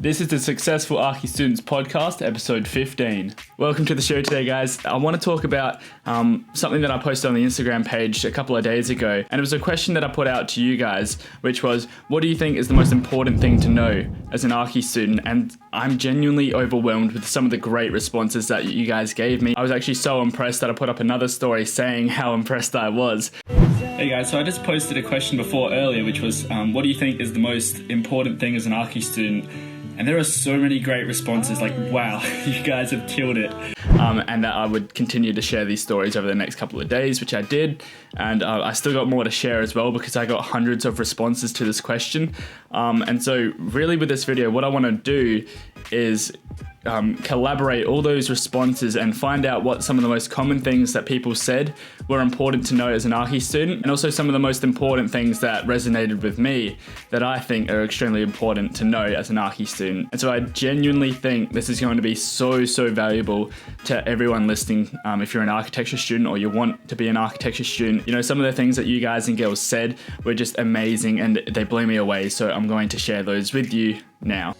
This is the Successful Archi Students Podcast, episode 15. Welcome to the show today, guys. I want to talk about something that I posted on the Instagram page a couple of days ago, and it was a question that I put out to you guys, which was, what do you think is the most important thing to know as an Archi student? And I'm genuinely overwhelmed with some of the great responses that you guys gave me. I was actually so impressed that I put up another story saying how impressed I was. Hey guys, so I just posted a question before earlier, which was, what do you think is the most important thing as an Archi student? And there are so many great responses, like, wow, you guys have killed it. And that I would continue to share these stories over the next couple of days, which I did. And I still got more to share as well because I got hundreds of responses to this question. And so really with this video, what I want to do is collaborate all those responses and find out what some of the most common things that people said were important to know as an Archi student, and also some of the most important things that resonated with me that I think are extremely important to know as an Archi student. And so I genuinely think this is going to be so valuable to everyone listening. If you're an architecture student or you want to be an architecture student, you know, some of the things that you guys and girls said were just amazing and they blew me away. So I'm going to share those with you now.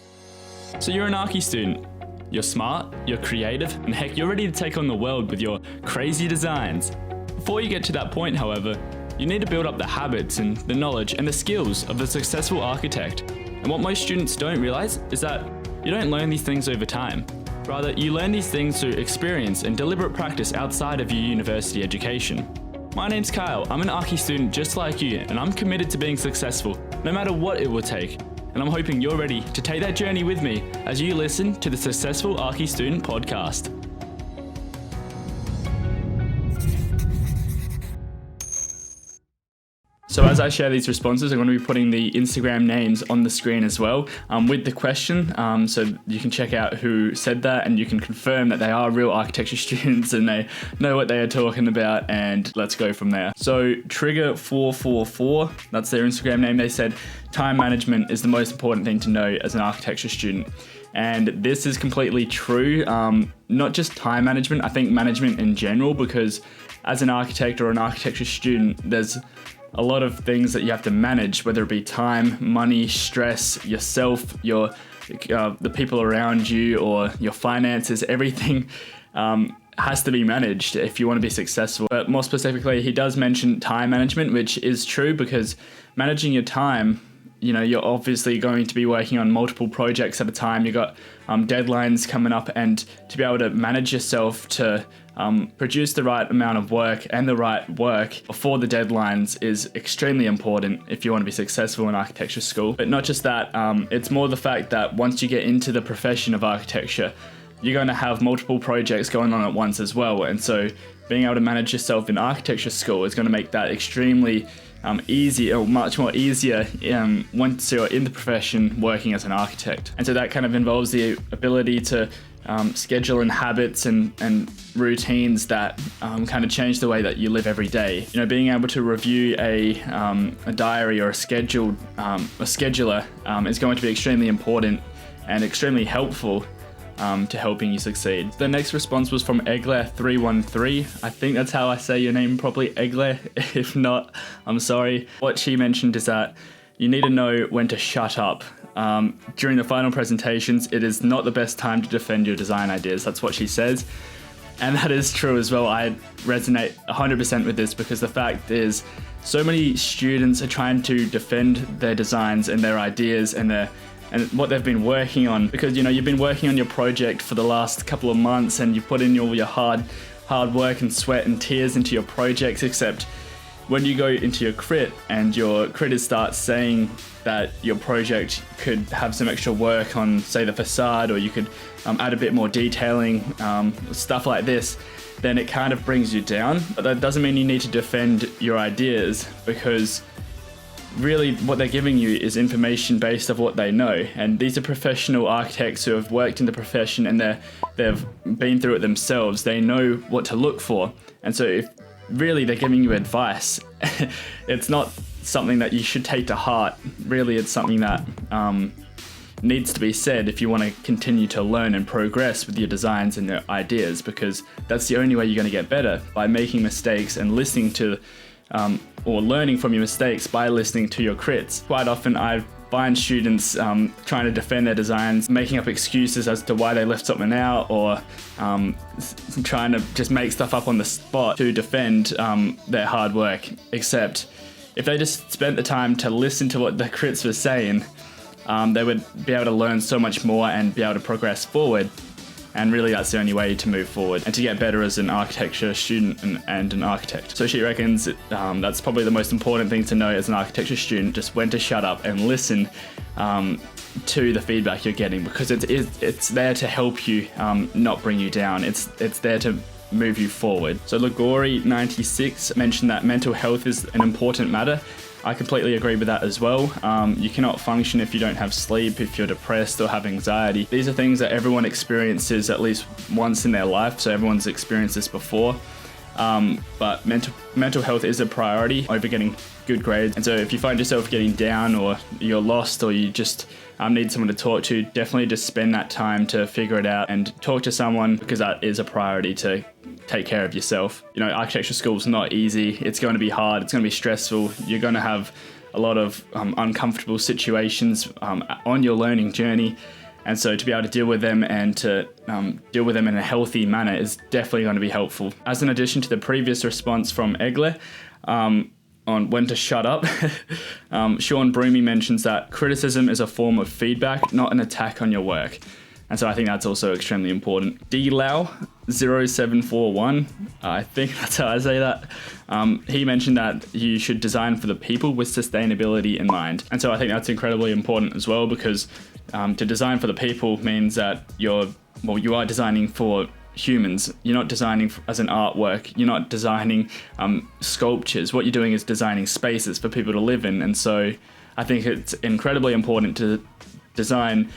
So you're an Archi student. You're smart, you're creative, and heck, you're ready to take on the world with your crazy designs. Before you get to that point, however, you need to build up the habits and the knowledge and the skills of the successful architect. And what most students don't realize is that you don't learn these things over time. Rather, you learn these things through experience and deliberate practice outside of your university education. My name's Kyle, I'm an Archi student just like you, and I'm committed to being successful, no matter what it will take. And I'm hoping you're ready to take that journey with me as you listen to the Successful Archi Student Podcast. So as I share these responses, I'm going to be putting the Instagram names on the screen as well with the question, so you can check out who said that and you can confirm that they are real architecture students and they know what they are talking about, and let's go from there. So Trigger444, that's their Instagram name, they said, time management is the most important thing to know as an architecture student. And this is completely true, not just time management, I think management in general, because as an architect or an architecture student, there's a lot of things that you have to manage, whether it be time, money, stress, yourself, the people around you, or your finances. Everything has to be managed if you want to be successful. But more specifically, he does mention time management, which is true because managing your time, you know, you're obviously going to be working on multiple projects at a time. You've got deadlines coming up, and to be able to manage yourself to produce the right amount of work and the right work before the deadlines is extremely important if you want to be successful in architecture school. But not just that, it's more the fact that once you get into the profession of architecture, you're going to have multiple projects going on at once as well. And so being able to manage yourself in architecture school is going to make that extremely easy, or much more easier once you're in the profession working as an architect. And so that kind of involves the ability to schedule in habits and routines that kind of change the way that you live every day. You know, being able to review a diary or a scheduler is going to be extremely important and extremely helpful to helping you succeed. The next response was from Egler313. I think that's how I say your name properly, Egler. If not, I'm sorry. What she mentioned is that you need to know when to shut up. During the final presentations, it is not the best time to defend your design ideas. That's what she says. And that is true as well. I resonate 100% with this because the fact is so many students are trying to defend their designs and their ideas and what they've been working on, because you know you've been working on your project for the last couple of months and you've put in all your hard work and sweat and tears into your projects, except when you go into your crit and your critters start saying that your project could have some extra work on, say, the facade, or you could add a bit more detailing, stuff like this, then it kind of brings you down. But that doesn't mean you need to defend your ideas, because really what they're giving you is information based off what they know. And these are professional architects who have worked in the profession and they've been through it themselves. They know what to look for. And so if really they're giving you advice, it's not something that you should take to heart. Really, it's something that needs to be said if you want to continue to learn and progress with your designs and your ideas, because that's the only way you're going to get better, by making mistakes and listening to or learning from your mistakes by listening to your crits. Quite often I've find students trying to defend their designs, making up excuses as to why they left something out, or trying to just make stuff up on the spot to defend their hard work. Except if they just spent the time to listen to what the crits were saying, they would be able to learn so much more and be able to progress forward. And really that's the only way to move forward and to get better as an architecture student and an architect. So she reckons that's probably the most important thing to know as an architecture student, just when to shut up and listen to the feedback you're getting, because it's there to help you, not bring you down. It's there to move you forward. So Youre 96 mentioned that mental health is an important matter. I completely agree with that as well. You cannot function if you don't have sleep, if you're depressed or have anxiety. These are things that everyone experiences at least once in their life, so everyone's experienced this before. But mental health is a priority over getting good grades. And so if you find yourself getting down, or you're lost, or you just need someone to talk to, definitely just spend that time to figure it out and talk to someone, because that is a priority to take care of yourself. You know, architecture school's not easy. It's going to be hard. It's going to be stressful. You're going to have a lot of uncomfortable situations on your learning journey. And so to be able to deal with them and to deal with them in a healthy manner is definitely going to be helpful. As an addition to the previous response from Egle on when to shut up, Sean Broomy mentions that criticism is a form of feedback, not an attack on your work. And so I think that's also extremely important. DLau0741, I think that's how I say that. He mentioned that you should design for the people with sustainability in mind. And so I think that's incredibly important as well, because to design for the people means that you are designing for humans. You're not designing as an artwork. You're not designing sculptures. What you're doing is designing spaces for people to live in. And so I think it's incredibly important to design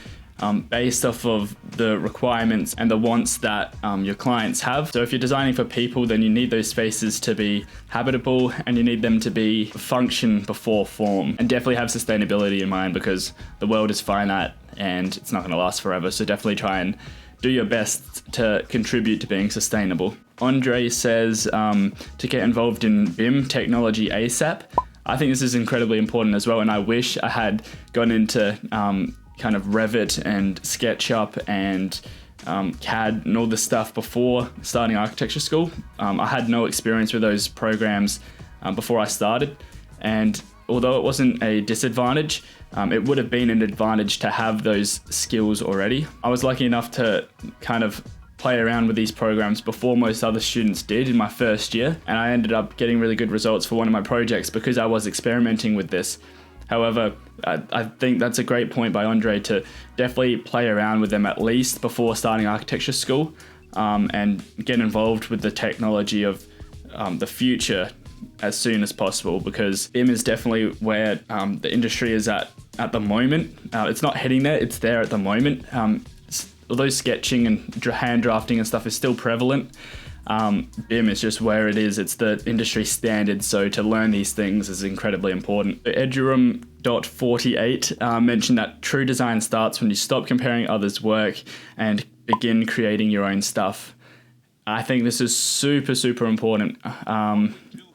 based off of the requirements and the wants that your clients have. So if you're designing for people, then you need those spaces to be habitable, and you need them to be function before form, and definitely have sustainability in mind, because the world is finite and it's not going to last forever. So definitely try and do your best to contribute to being sustainable. Andre says to get involved in BIM technology ASAP. I think this is incredibly important as well, and I wish I had gone into kind of Revit and SketchUp and CAD and all this stuff before starting architecture school. I had no experience with those programs before I started, and although it wasn't a disadvantage, it would have been an advantage to have those skills already. I was lucky enough to kind of play around with these programs before most other students did in my first year, and I ended up getting really good results for one of my projects because I was experimenting with this. However, I think that's a great point by Andre to definitely play around with them at least before starting architecture school, and get involved with the technology of the future as soon as possible, because BIM is definitely where the industry is at the moment. It's not heading there, it's there at the moment. Although sketching and hand drafting and stuff is still prevalent, BIM is just where it is. It's the industry standard, so to learn these things is incredibly important. Edurum.48 mentioned that true design starts when you stop comparing others' work and begin creating your own stuff. I think this is super, super important.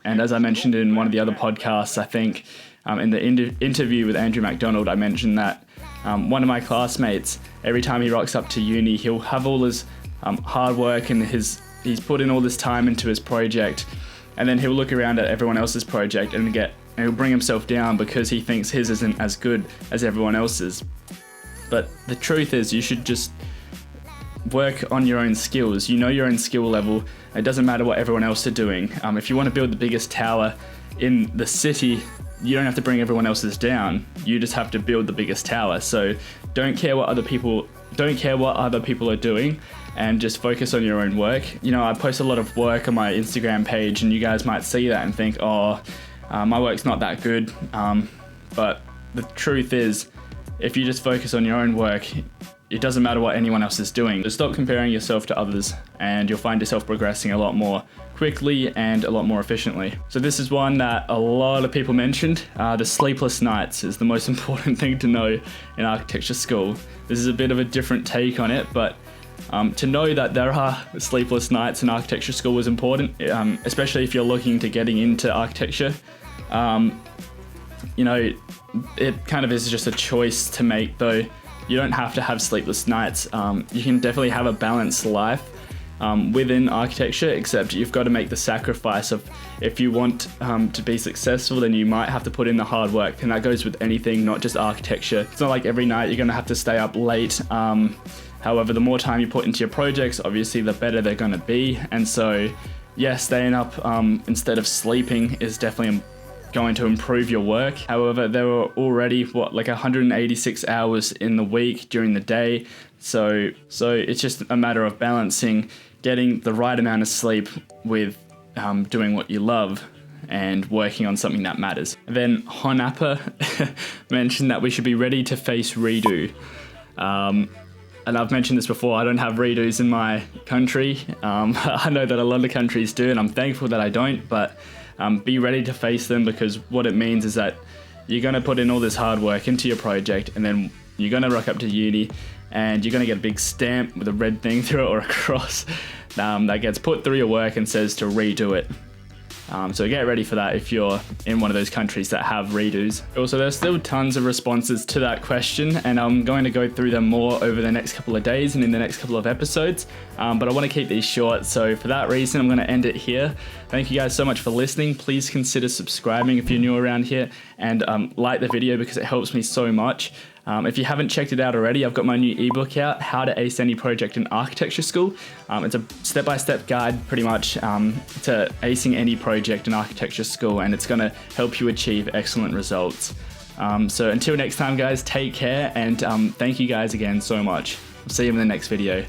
And as I mentioned in one of the other podcasts, I think in the interview with Andrew MacDonald, I mentioned that one of my classmates, every time he rocks up to uni, he'll have all his hard work and he's put in all this time into his project, and then he'll look around at everyone else's project and he'll bring himself down because he thinks his isn't as good as everyone else's. But the truth is, you should just work on your own skills. You know your own skill level. It doesn't matter what everyone else are doing. If you want to build the biggest tower in the city, you don't have to bring everyone else's down. You just have to build the biggest tower. So don't care what other people are doing, and just focus on your own work. You know, I post a lot of work on my Instagram page, and you guys might see that and think, my work's not that good. But the truth is, if you just focus on your own work, it doesn't matter what anyone else is doing. Just stop comparing yourself to others, and you'll find yourself progressing a lot more quickly and a lot more efficiently. So this is one that a lot of people mentioned. The Sleepless Nights is the most important thing to know in architecture school. This is a bit of a different take on it, but to know that there are sleepless nights in architecture school is important, especially if you're looking to getting into architecture. you know, it kind of is just a choice to make, though. You don't have to have sleepless nights. You can definitely have a balanced life within architecture, except you've got to make the sacrifice of, if you want to be successful, then you might have to put in the hard work, and that goes with anything, not just architecture. It's not like every night you're going to have to stay up late. However, the more time you put into your projects, obviously the better they're going to be. And so, yeah, staying up instead of sleeping is definitely going to improve your work. However, there were already like 186 hours in the week during the day. So it's just a matter of balancing getting the right amount of sleep with doing what you love and working on something that matters. And then Honappa mentioned that we should be ready to face redo. And I've mentioned this before, I don't have redos in my country. I know that a lot of countries do, and I'm thankful that I don't, but be ready to face them, because what it means is that you're going to put in all this hard work into your project, and then you're going to rock up to uni and you're going to get a big stamp with a red thing through it, or a cross that gets put through your work and says to redo it. So get ready for that if you're in one of those countries that have redos. Also, there's still tons of responses to that question, and I'm going to go through them more over the next couple of days and in the next couple of episodes. But I want to keep these short, so for that reason, I'm going to end it here. Thank you guys so much for listening. Please consider subscribing if you're new around here, and like the video because it helps me so much. If you haven't checked it out already, I've got my new ebook out, How to Ace Any Project in Architecture School. It's a step-by-step guide pretty much to acing any project in architecture school, and it's going to help you achieve excellent results. So until next time guys, take care, and thank you guys again so much. I'll see you in the next video.